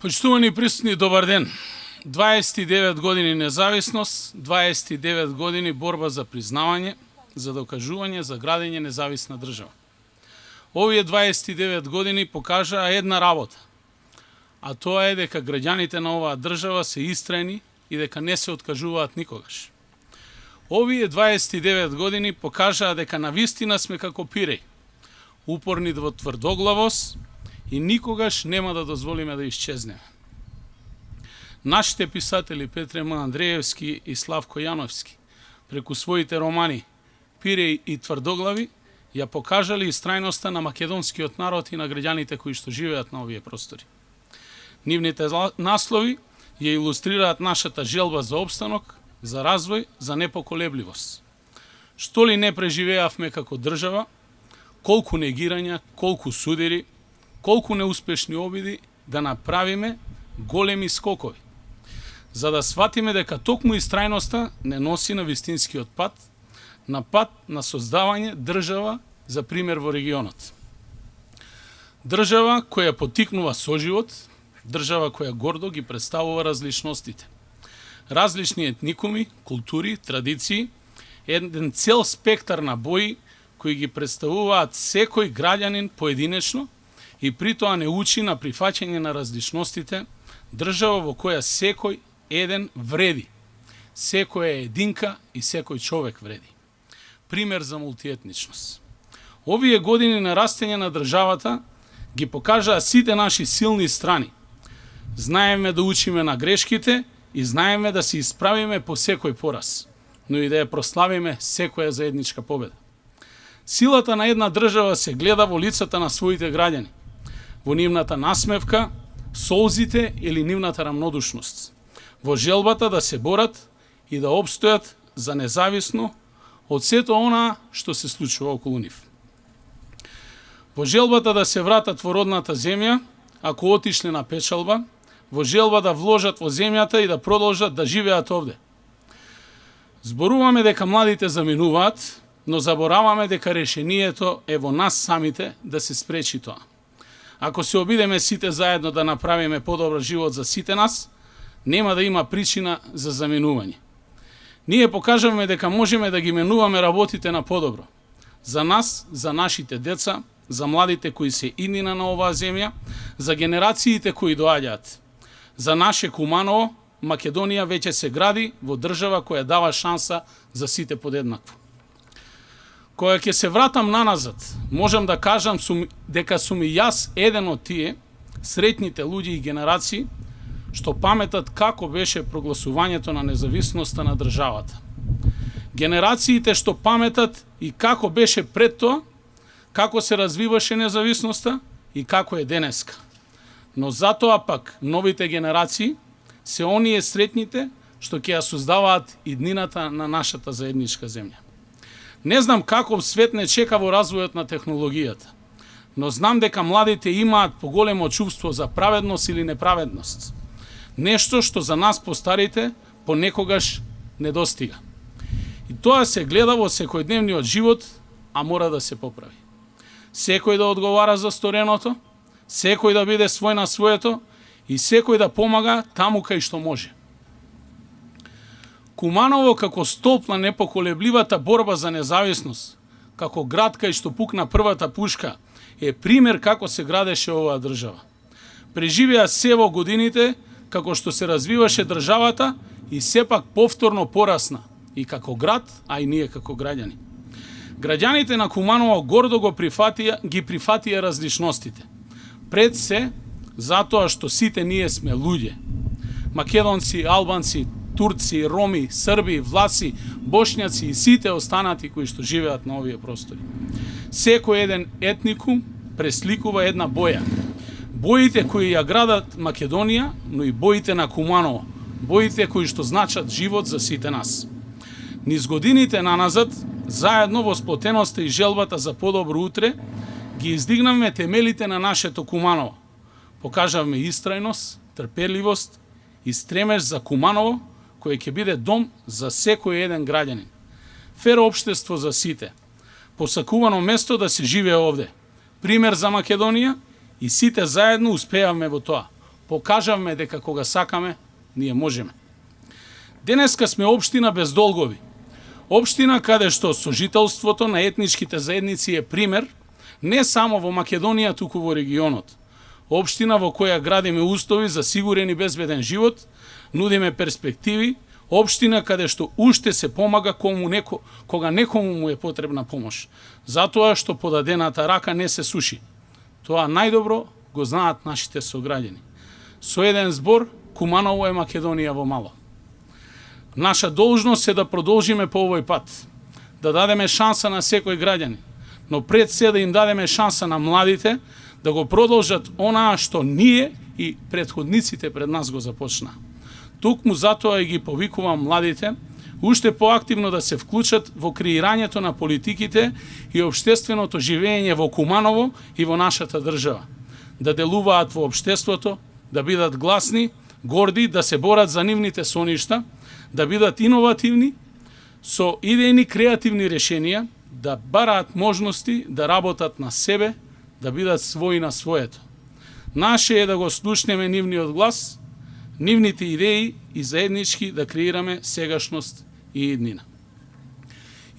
Почитувани присутни, добар ден. 29 години независност, 29 години борба за признавање, за докажување, за градење независна држава. Овие 29 години покажаа една работа, а тоа е дека граѓаните на оваа држава се истрајни и дека не се откажуваат никогаш. Овие 29 години покажаа дека навистина сме како пиреј, упорни во тврдоглавост и никогаш нема да дозволиме да исчезнеме. Нашите писатели Петре М. Андреевски и Славко Јановски, преку своите романи Пиреј и Тврдоглави, ја покажале истрајноста на македонскиот народ и на граѓаните кои што живеат на овие простори. Нивните наслови ја илустрираат нашата желба за опстанок, за развој, за непоколебливост. Што ли не преживеавме како држава, колку негирања, колку судири, колку неуспешни обиди да направиме големи скокови, за да сватиме дека токму истрајноста не носи на вистинскиот пат, на пат на создавање држава за пример во регионот. Држава која потикнува соживот, држава која гордо ги представува различностите. Различни етникуми, култури, традиции, еден цел спектар на бои кои ги представуваат секој граѓанин поединечно и притоа не учи на прифаќање на различностите, држава во која секој еден вреди, секоја единка и секој човек вреди. Пример за мултиетничност. Овие години на растење на државата ги покажаа сите наши силни страни. Знаеме да учиме на грешките и знаеме да се исправиме по секој пораз, но и да ја прославиме секоја заедничка победа. Силата на една држава се гледа во лицата на своите граѓани, во нивната насмевка, солзите или нивната рамнодушност, во желбата да се борат и да опстојат за независно од сето она што се случува околу нив. Во желбата да се вратат во родната земја, ако отишле на печалба, во желба да вложат во земјата и да продолжат да живеат овде. Зборуваме дека младите заминуваат, но забораваме дека решението е во нас самите да се спречи тоа. Ако се обидеме сите заедно да направиме подобар живот за сите нас, нема да има причина за заминување. Ние покажаваме дека можеме да ги менуваме работите на подобро. За нас, за нашите деца, за младите кои се иднина на оваа земја, за генерациите кои доаѓаат. За наше Куманово, Македонија веќе се гради во држава која дава шанса за сите подеднакво. Кога ќе се вратам наназад, можам да кажам дека сум и јас еден од тие сретните луѓе и генерации што паметат како беше прогласувањето на независноста на државата. Генерациите што паметат и како беше пред тоа, како се развиваше независноста и како е денеска. Но затоа пак новите генерации се оние сретните што ќе ја создаваат иднината на нашата заедничка земја. Не знам каков свет не чека во развојот на технологијата, но знам дека младите имаат поголемо чувство за праведност или неправедност. Нешто што за нас постарите понекогаш недостига. И тоа се гледа во секојдневниот живот, а мора да се поправи. Секој да одговара за стореното, секој да биде свој на своето и секој да помага таму кај што може. Куманово како столб на непоколебливата борба за независност, како град кај што пукна првата пушка, е пример како се градеше оваа држава. Преживеа се во годините како што се развиваше државата и сепак повторно порасна и како град, а и ние како граѓани. Граѓаните на Куманово гордо ги прифатија различностите. Пред се, затоа што сите ние сме луѓе. Македонци, албанци, турци, роми, срби, власи, бошњаци и сите останати кои што живеат на овие простори. Секој еден етникум пресликува една боја. Боите кои ја градат Македонија, но и боите на Куманово, боите кои што значат живот за сите нас. Низ годините наназад, заедно во сплотеноста и желбата за подобро утре, ги издигнавме темелите на нашето Куманово. Покажавме истрајност, трпеливост и стремеж за Куманово, кој ќе биде дом за секој еден граѓанин. Фер општество за сите. Посакувано место да се живее овде. Пример за Македонија и сите заедно успеавме во тоа. покажавме дека кога сакаме, ние можеме. Денеска сме општина без долгови. Општина каде што сожителството на етничките заедници е пример не само во Македонија, туку во регионот. Општина во која градиме устови за сигурен и безбеден живот, нудиме перспективи, општина каде што уште се помага кога некому му е потребна помош, затоа што подадената рака не се суши. Тоа најдобро го знаат нашите сограѓани. Со еден збор, Куманово е Македонија во мало. Наша должност е да продолжиме по овој пат, да дадеме шанса на секој граѓанин, но пред се да им дадеме шанса на младите да го продолжат онаа што ние и претходниците пред нас го започна. Тукму затоа и ги повикувам младите уште поактивно да се вклучат во креирањето на политиките и општественото живење во Куманово и во нашата држава. Да делуваат во општеството, да бидат гласни, горди, да се борат за нивните соништа, да бидат иновативни, со идејни креативни решенија, да бараат можности да работат на себе, да бидат своји на своето. Наше е да го слушнеме нивниот глас, нивните идеи и заеднички да креираме сегашност и иднина.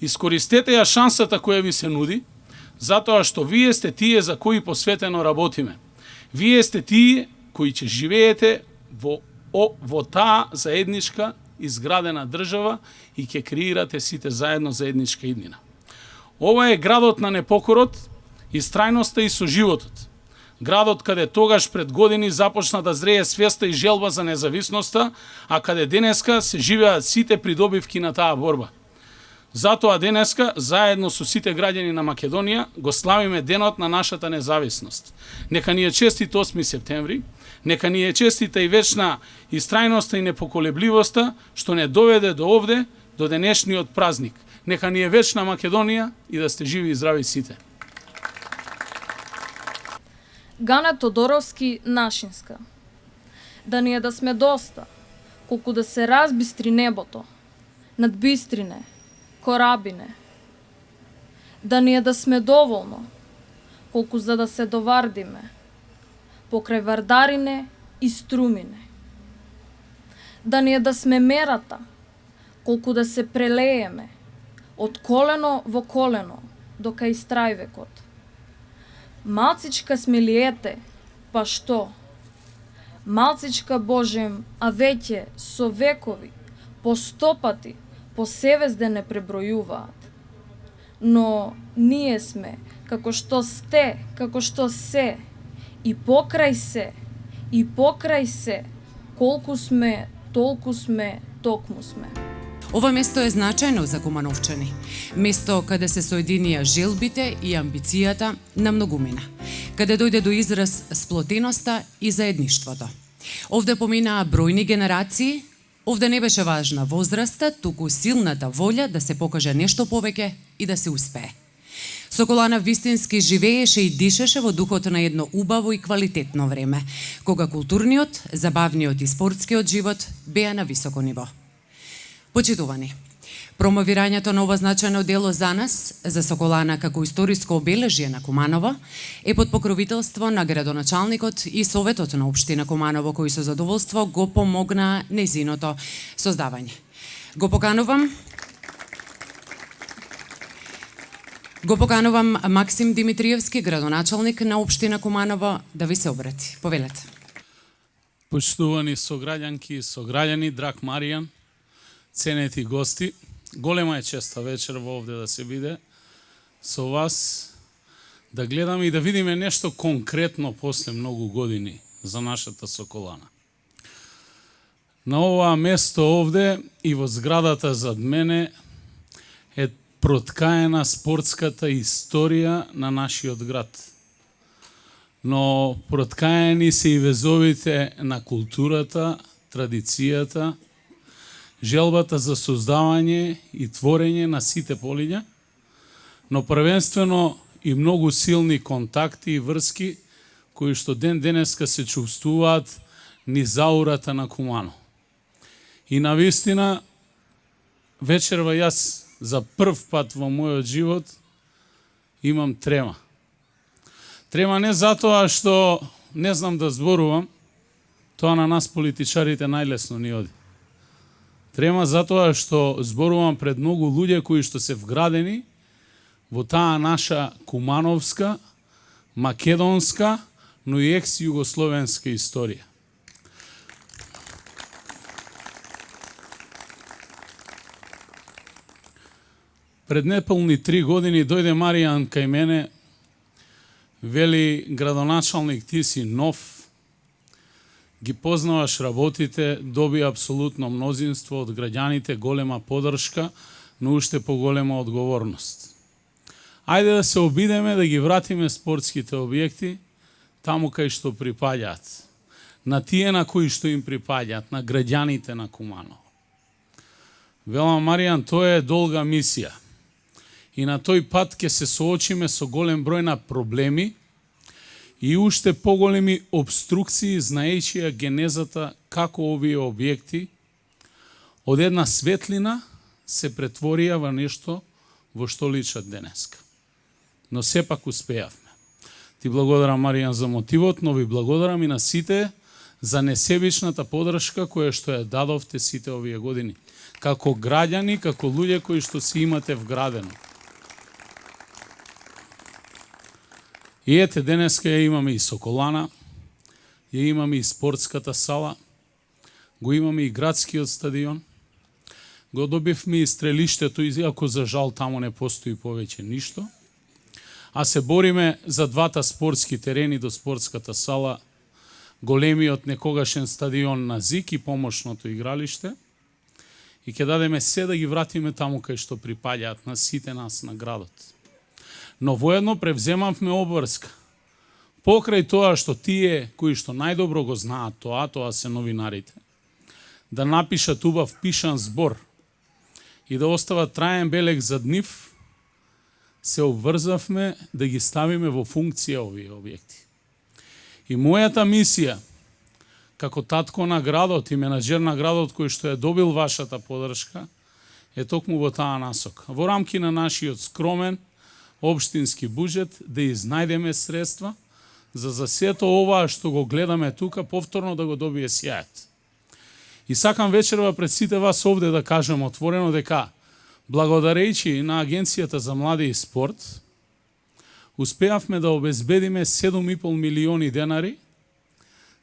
Искористете ја шансата која ви се нуди, затоа што вие сте тие за кои посветено работиме. Вие сте тие кои ќе живеете во таа заедничка изградена држава и ќе креирате сите заедно заедничка иднина. Ова е градот на непокорот, истрајноста и соживотот. Градот каде тогаш пред години започна да зрее свеста и желба за независноста, а каде денеска се живеат сите придобивки на таа борба. Затоа денеска, заедно со сите граѓани на Македонија, го славиме денот на нашата независност. Нека ни е честит 8 септември, нека ни е честита и вечна истрајноста и непоколебливоста што не доведе до овде, до денешниот празник. Нека ни е вечна Македонија и да сте живи и здрави сите. Гане Тодоровски, Нашинска. Да ни е да сме доста, колку да се разбистри небото, над Бистрине, Корабине. Да ни е да сме доволно, колку за да се довардиме, покрај Вардарине и Струмине. Да ни е да сме мерата, колку да се прелееме, од колено во колено, до кај Страјвекот. Малцичка сме ли ете, па што? Малцичка Божем, а веќе со векови, по 100 пати, по севезде не пребројуваат. Но ние сме, како што сте, како што се, и покрај се, колку сме, толку сме, токму сме. Ова место е значајно за кумановчани. Место каде се соединија желбите и амбицијата на многумина. Каде дојде до израз сплотеноста и заедништвото. Овде поминаа бројни генерации, овде не беше важна возраста, туку силната волја да се покаже нешто повеќе и да се успее. Соколана вистински живееше и дишеше во духот на едно убаво и квалитетно време, кога културниот, забавниот и спортскиот живот беа на високо ниво. Почитувани, промовирањето на ова значајно дело за нас, за Соколана како историско обележје на Куманово, е под покровителство на градоначалникот и Советот на Општина Куманово, кои со задоволство го помогнаа нејзиното создавање. Го поканувам Максим Димитриевски, градоначалник на Општина Куманово, да ви се обрати. Повелете. Почитувани сограѓанки и сограѓани, драг Маријан, ценети гости, голема е честа вечер во овде да се биде со вас, да гледаме и да видиме нешто конкретно после многу години за нашата Соколана. На ова место овде и во зградата зад мене е проткаена спортската историја на нашиот град. Но проткаени се и везовите на културата, традицијата, желбата за создавање и творење на сите полиња, но првенствено и многу силни контакти и врски кои што ден денеска се чувствуваат низ аурата на Кумано. И навистина, вечерва јас за прв пат во мојот живот имам трема. Трема не затоа што не знам да зборувам, тоа на нас политичарите најлесно ни оди. Трема затоа што зборувам пред многу луѓе кои што се вградени во таа наша кумановска, македонска, но и екс-југословенска историја. Пред неполни 3 години дојде Маријан кај мене, вели: градоначалник, ти си нов, ги познаваш работите, доби апсолутно мнозинство од граѓаните, голема поддршка, но уште поголема одговорност. Ајде да се обидеме да ги вратиме спортските објекти таму кај што припаѓаат, на тие на кои што им припаѓаат, на граѓаните на Куманово. Велам: Маријан, тоа е долга мисија. И на тој пат ќе се соочиме со голем број на проблеми и уште поголеми обструкции, знаејќи ја генезата како овие објекти од една светлина се претворија во нешто во што личат денеска. Но сепак успеавме. Ти благодарам, Маријан, за мотивот, но ви благодарам и на сите за несебичната поддршка која што ја дадовте сите овие години. Како граѓани, како луѓе кои што си имате вградено. И ете, денеска ја имаме и Соколана, ја имаме и спортската сала, го имаме и градскиот стадион, го добивме и стрелиштето, иако за жал таму не постои повеќе ништо, а се бориме за двата спортски терени до спортската сала, големиот некогашен стадион на ЗИК и помошното игралиште, и ќе дадеме се да ги вратиме таму кај што припаѓаат на сите нас на градот. Но воедно превземавме обврска. Покрај тоа што тие кои што најдобро го знаат тоа се новинарите, да напишат убав пишан збор и да остават траен белег за нив, се обврзавме да ги ставиме во функција овие објекти. И мојата мисија, како татко на градот и менаџер на градот кој што е добил вашата поддршка, е токму во таа насока. Во рамки на нашиот скромен општински буџет да изнајдеме средства за сето ова што го гледаме тука повторно да го добие сјајот. И сакам вечерва пред сите вас овде да кажем отворено дека благодарејќи на Агенцијата за млади и спорт успеавме да обезбедиме 7,5 милиони денари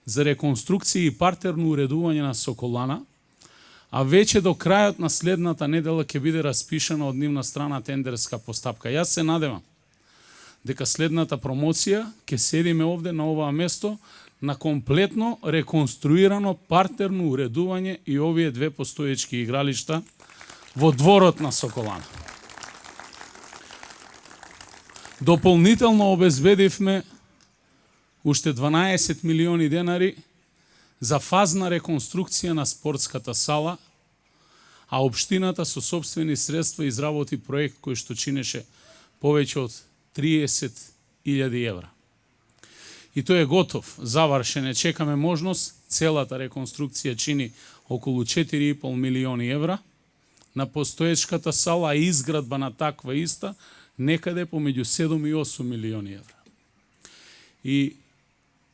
за реконструкција и партерно уредување на Соколана, а веќе до крајот на следната недела ќе биде распишана од нивна страна тендерска постапка. Јас се надевам дека следната промоција ќе седиме овде на оваа место на комплетно реконструирано партерно уредување и овие две постоечки игралишта во дворот на Соколана. Дополнително обезбедивме уште 12 милиони денари за фазна реконструкција на спортската сала, а општината со сопствени средства изработи проект кој што чинеше повеќе од 30.000 евра. И тој е готов, завршен е, чекаме можност, целата реконструкција чини околу 4,5 милиони евра, на постоечката сала, а изградба на таква иста некаде помеѓу 7 и 8 милиони евра. И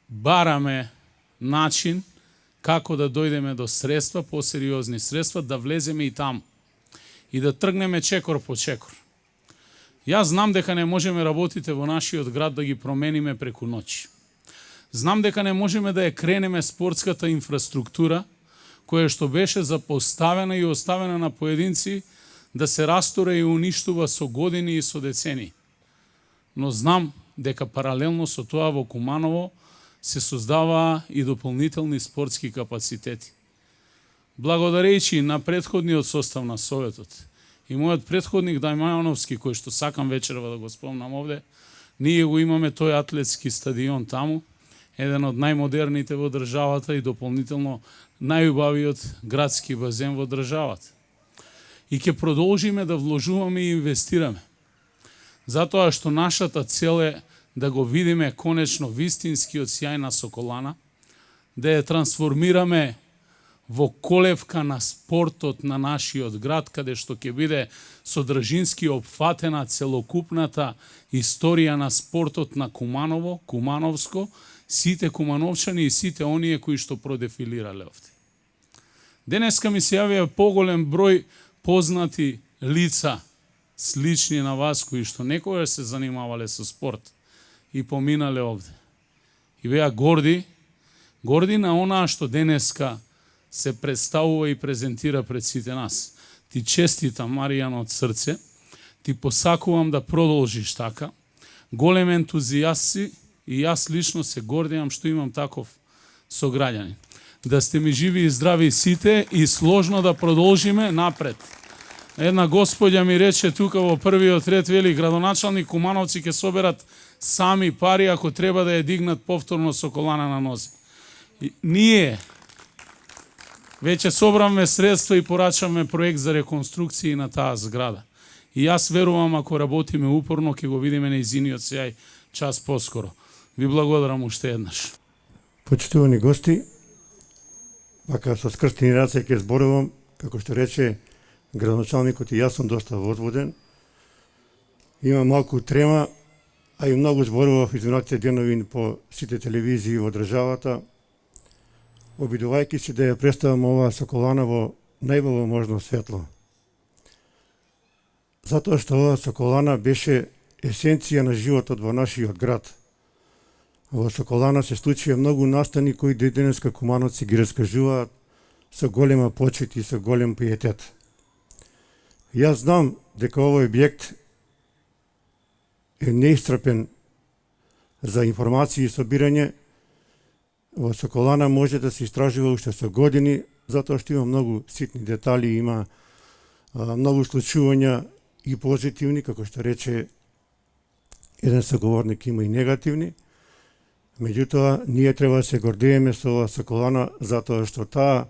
бараме начин како да дојдеме до средства, посериозни средства, да влеземе и таму и да тргнеме чекор по чекор. Јас знам дека не можеме работите во нашиот град да ги промениме преку ноќ. Знам дека не можеме да ја кренеме спортската инфраструктура, која што беше запоставена и оставена на поединци да се растура и уништува со години и со децени. Но знам дека паралелно со тоа во Куманово се создава и дополнителни спортски капацитети. Благодарејќи на претходниот состав на Советот и мојот претходник Дајмановски, кој што сакам вечерва да го спомнам овде, ние го имаме тој атлетски стадион таму, еден од најмодерните во државата и дополнително најубавиот градски базен во државата. И ќе продолжиме да вложуваме и инвестираме. Затоа што нашата цел е да го видиме конечно вистинскиот сјај на Соколана, да ја трансформираме во колевка на спортот на нашиот град, каде што ќе биде содржински опфатена целокупната историја на спортот на Куманово, Кумановско, сите кумановчани и сите оние кои што продефилирале овде. Денеска ми се јавија поголем број познати лица, слични на вас, кои што некогаш се занимавале со спорт и поминале овде. И беа горди на онаа што денеска се представува и презентира пред сите нас. Ти честитам, Маријано, од срце, ти посакувам да продолжиш така. Голем ентузијаст си и јас лично се гордеам што имам таков сограѓанин. Да сте ми живи и здрави сите и сложно да продолжиме напред. Една господја ми рече тука во првиот ред, вели, градоначалник Кумановци ќе соберат сами пари ако треба да ја дигнат повторно Соколана на нозе. И ние веќе собраме средства и порачаме проект за реконструкција на таа зграда. И јас верувам, ако работиме упорно, ќе го видиме нејзиниот сеај час поскоро. Ви благодарам уште еднаш. Почитувани гости, вака со скрстени раце ќе зборувам, како што рече градоначалникот, и јас сум доста возводен. Имам малку трема, а и многу зборував изминатите денови по сите телевизии во државата, обидувајќи се да ја представам оваа Соколана во најубаво можно светло. Затоа што оваа Соколана беше есенција на животот во нашиот град. Во Соколана се случија многу настани кои денеска кумановци ги раскажуваат со голема почит и со голем пиетет. Јас знам дека овој објект е неисцрпен за информации и собирање. Во Соколана може да се истражува уште со години, затоа што има многу ситни детали, има многу случувања и позитивни, како што рече еден соговорник, има и негативни. Меѓутоа, ние треба да се гордееме со оваа Соколана, затоа што таа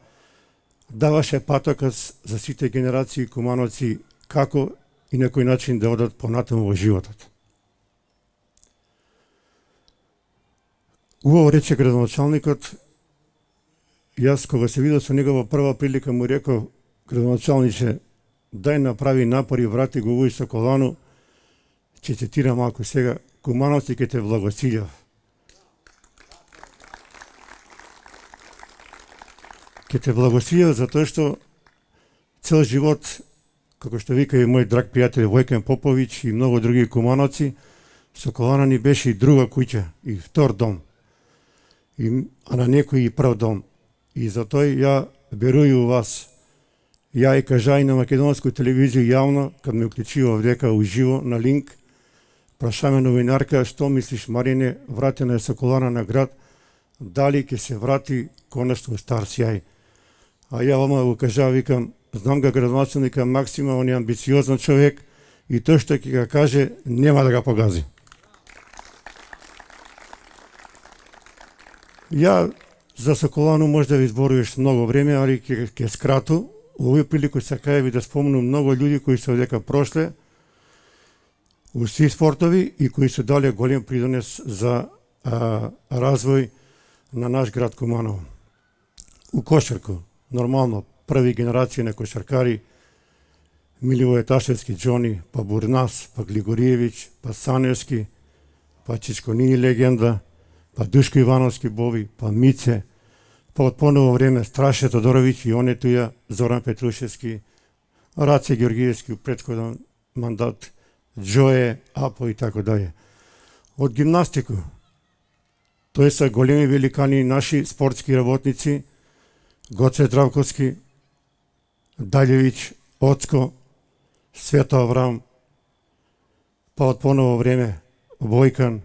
даваше патокас за сите генерации кумановци како и на кој начин да одат понатаму во животот. Убаво рече градоначалникот. Јас кога се видел со него во прва прилика му реков: градоначалниче, дај направи напори, врати го овој Соколану, ќе цитирам малку сега, кумановци ќе те благословам. Ќе те благословам затоа што цел живот, како што вика и мој драг пријател Војкен Поповиќ и многу други кумановци, Соколана ни беше и друга куќа, и втор дом, а на некој и прв дом. И затоа ја верую вас. Ја и кажа и на македонска телевизија јавно, кад ме уклучува овдека уживо на линк, прашаме новинарка: што мислиш, Марине, вратена е Соколана на град, дали ќе се врати конечно стар сјај? А ја ома го кажа, викам, знам га градоначалника Максима, он е амбициозен човек и тој што ќе га каже нема да га погази. Ја за Соколану може да ви зборуваш многу време, али ќе скрату. Во овој прилику сакаја ви да спомнам многу луѓе кои се одека прошле у сви спортови и кои се дале голем придонес за развој на наш град Куманово. У кошарку, нормално, први генерација на кошаркари, Миливој Ташевски, Џони, па Бурнас, па Глигориевиќ, па Саневски, па Чичконини легенда, па Душко Ивановски Бови, па Мице, па од поново време Страше Тодоровиќ и онето ја Зоран Петрушевски, Раце Георгиевски у претходен мандат, Џое, Апо и така дале. Од гимнастику, тој се големи великани наши спортски работници, Гоце Здравковски, Далјевиќ, Оцко, Свето Аврам, па од поново време Војкан,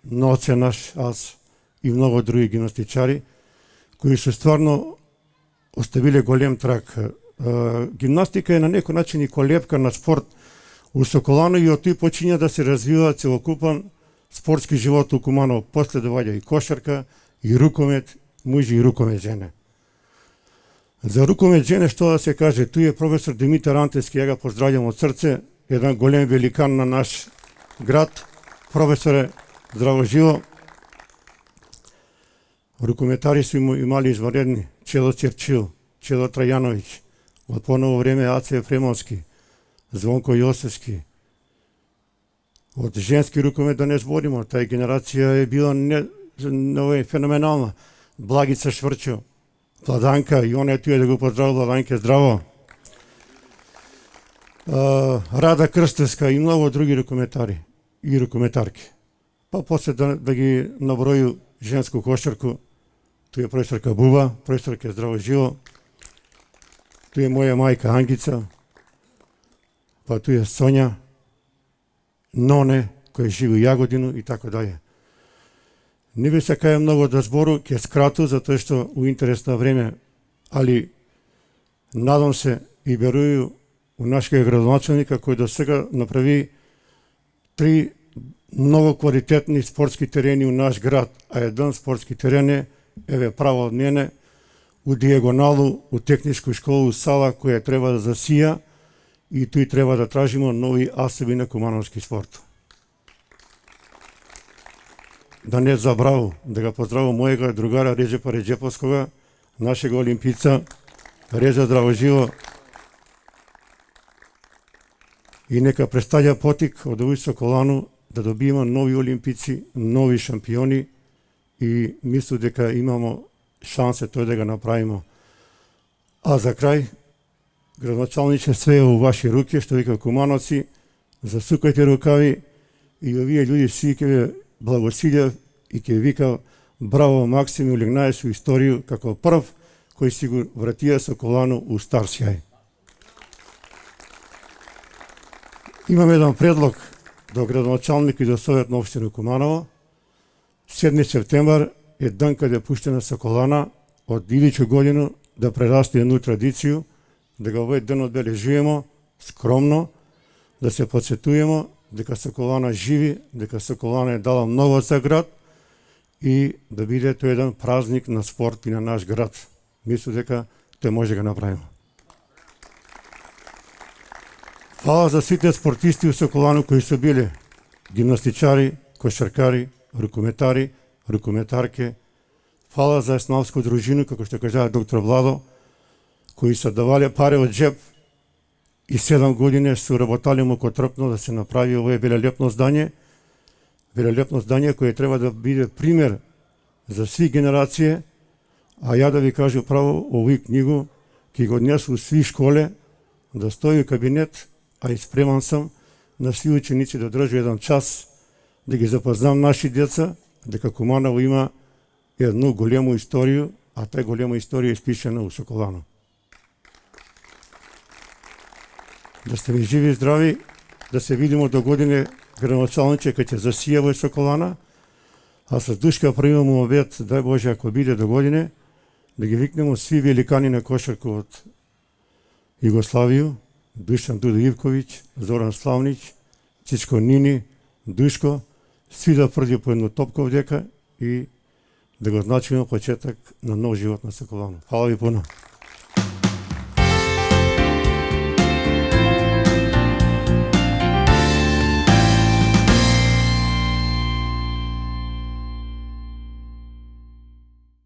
Ноце наш, аз и многу други гимнастичари, кои се стварно оставиле голем трак. Гимнастика е на некој начин и колепка на спорт у Соколано и од тој почиња да се развива целокупен спортски живот у Куманово. После доаѓа и кошарка, и рукомет, мужи и рукомет жене. За рукомет жене што да се каже, туј е професор Димитар Антески, ја га поздравljam од срце, еден голем великан на наш град. Професоре, здраво живо. Рукометари су имали изваредни: Чело Черчил, Чело Трајановиќ, од поново време Аце Ефремовски, Звонко Јосевски. Од женски рукомет да не збориме, таа генерација е била ова е феноменална. Благица Шврчо, Владанка, и она е туе да го поздравува, Владанке, здраво. Рада Крстевска и многу други рукометари и рукометарки. Па после да ги наброju женску кошарку, tu je profesorka Buva, profesorka Zdravo živo, tu je moja majka Angica, pa tu je Sonja, None, koja živi u Jagodinu i tako dalje. Не би се каја многу да збору, ќе скрату, затоа што у интерес на време, али надам се и верую у нашиот градоначалника кој до сега направи 3 многу квалитетни спортски терени у наш град, а еден спортски терен е, еве право од мене, у дијагоналу, у техничку школу, у сала која треба да засија и туи треба да тражимо нови асоби на кумановски спорт. Да не забраву, да го поздраву мојега другара Реджепа Реджеповскога, нашега олимпица, Реджа здраво живо, и нека представја потик од овој Соколану да добиеме нови олимпици, нови шампиони и мислам дека имамо шансе тој да го направиме. А за крај, градоначалниче, све е во ваши руки, што вика кумановци, засукајте рукави и овие луѓе си ќе ве благосилев и ќе вика браво Максим, улегнае со исторiju како прв кој си го вратија Соколану у стар сјај. Имам еден предлог до градоначалник и до Совет на општина Куманово. 7 септемвар е ден каде е пуштена Соколана од идеќу годину да прерасте едну традицiju, да го овој ден одбележуваме скромно, да се подсетуваме дека Соколана живи, дека Соколана е дала многу за град и да биде тој еден празник на спорт и на наш град. Мислам дека тој може да го направиме. Фала за сите спортисти у Соколану кои се биле гимнастичари, кошаркари, рукометари, рукометарке. Фала за есналско дружину, како што кажа доктор Владо, кои се давале пари од джеб и 7 години се работале мукотрпно да се направи овое велелепно здание кое треба да биде пример за сви генерации, а ја да ви кажу право, овој книгу ќе го однесу сви школе, да стои у кабинет, а и спреман сам на сви ученици да држу еден час, да ги запознам наши деца, дека Куманово има едну голему исторiju, а таа голема историја е испишана у Соколану. Да сте ми живи и здрави, да се видимо до године градоначалниче кај ќе засија во Соколана, а со душка правиме обет, дај Боже ако биде до године, да ги викнемо сви великани на кошарка од Југославија, Дуšan Dudo Ivković, Zoran Slavnić, Čičko Nini, Duško, svi da prđe po jednu topku ovdjeka i da ga označimo početak na nov život na Sokolanu. Hvala vi puno.